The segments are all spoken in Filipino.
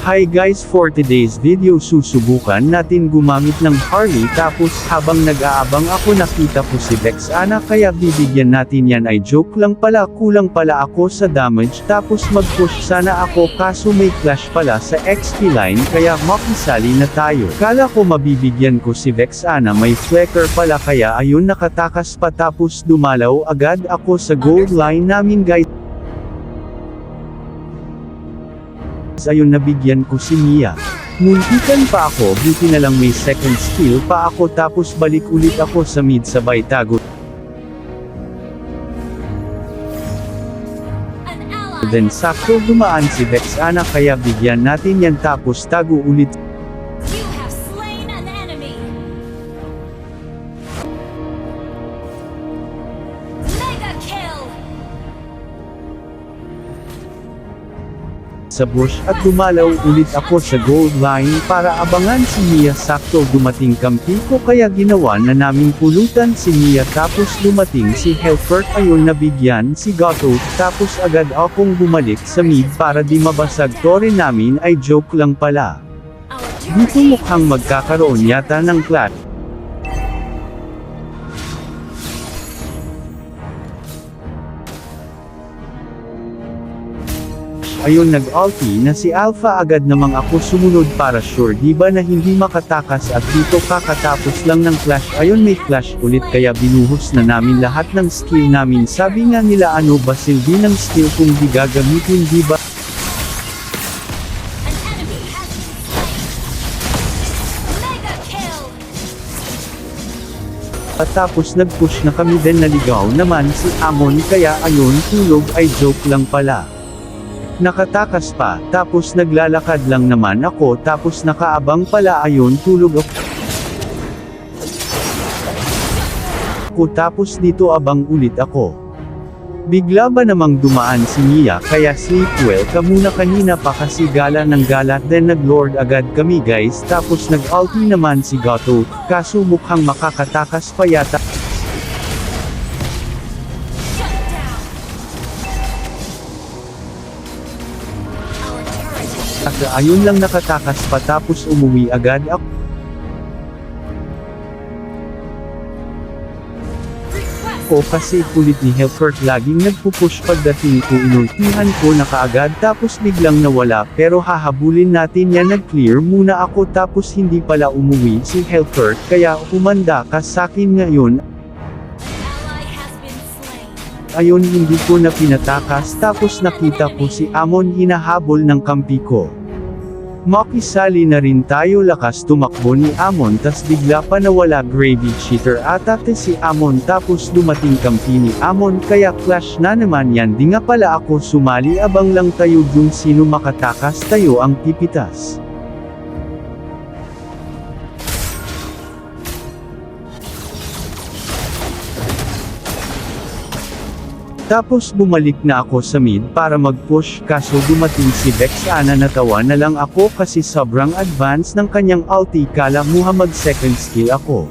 Hi guys, for today's video susubukan natin gumamit ng Harley tapos habang nag-aabang ako nakita ko si Vexana kaya bibigyan natin yan ay joke lang pala kulang pala ako sa damage tapos mag-push sana ako kaso may clash pala sa XP line kaya makisali na tayo. Kala ko mabibigyan ko si Vexana may flicker pala kaya ayun nakatakas pa tapos dumalaw agad ako sa gold line namin guys. Ayun nabigyan ko si Mia. Muntikan pa ako buti na lang may second skill pa ako tapos balik ulit ako sa mid sabay tago. Then sakto dumaan si Vexana kaya bigyan natin yan tapos tago ulit. Sa bush at dumalaw ulit ako sa gold line para abangan si Mia sakto dumating kampi ko kaya ginawa na naming pulutan si Mia tapos dumating si Helfert ayun nabigyan si Gato tapos agad akong bumalik sa mid para di mabasag tore namin ay joke lang pala. Dito mukhang magkakaroon yata ng clash. Ayun nag-ulti na si Alpha agad namang ako sumunod para sure diba na hindi makatakas at dito kakatapos lang ng clash ayun may clash ulit kaya binuhos na namin lahat ng skill namin sabi nga nila ano ba silbi ng skill kung di gagamitin diba? At tapos nag-push na kami din naligaw naman si Amon kaya ayun tulog ay joke lang pala. Nakatakas pa, tapos naglalakad lang naman ako tapos nakaabang pala ayun tulog ako tapos dito abang ulit ako. Bigla ba namang dumaan si Mia kaya sleep well ka muna kanina pa kasi gala ng gala then nag-lord agad kami guys tapos nag-ulti naman si Gato, kaso mukhang makakatakas pa yata. Ayun lang nakatakas pa tapos umuwi agad ako. Kasi kulit ni Helfert laging nagpupush pagdating ko inultihan ko na kaagad tapos biglang nawala pero hahabulin natin yan nag-clear muna ako tapos hindi pala umuwi si Helfert kaya humanda ka sakin ngayon. Ayun hindi ko na pinatakas tapos nakita ko si Amon hinahabol ng kampi ko. Makisali na rin tayo lakas tumakbo ni Amon tas bigla pa nawala gravy cheater ata si Amon tapos dumating kampi ni Amon kaya clash na naman yan di nga pala ako sumali abang lang tayo dun sino makatakas tayo ang pipitas. Tapos bumalik na ako sa mid para mag-push kaso dumating si Vexana natawa na lang ako kasi sobrang advance ng kanyang ulti kala muha mag second skill ako.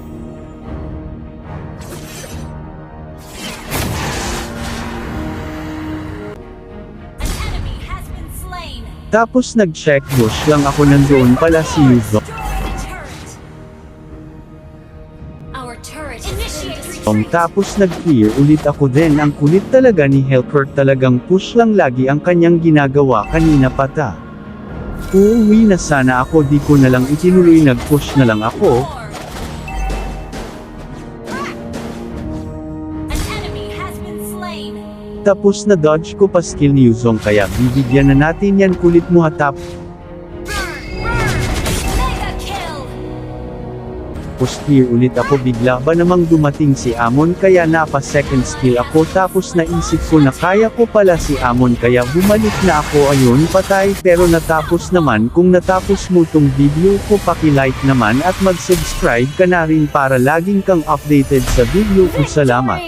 Tapos nag-check bush lang ako nandoon pala si Yuzo. Tapos nag-clear ulit ako din ang kulit talaga ni Helfert talagang push lang lagi ang kanyang ginagawa kanina pata. Uuwi na sana ako di ko na lang itinuloy nag-push na lang ako. Tapos na dodge ko pa skill ni Yuzong kaya bibigyan na natin yan kulit mo hatap. Tapos clear ulit ako bigla ba namang dumating si Amon kaya napa second skill ako tapos naisip ko na kaya ko pala si Amon kaya bumalik na ako ayun patay pero natapos naman kung natapos mo tong video ko paki-like naman at mag-subscribe ka na rin para laging kang updated sa video ko salamat.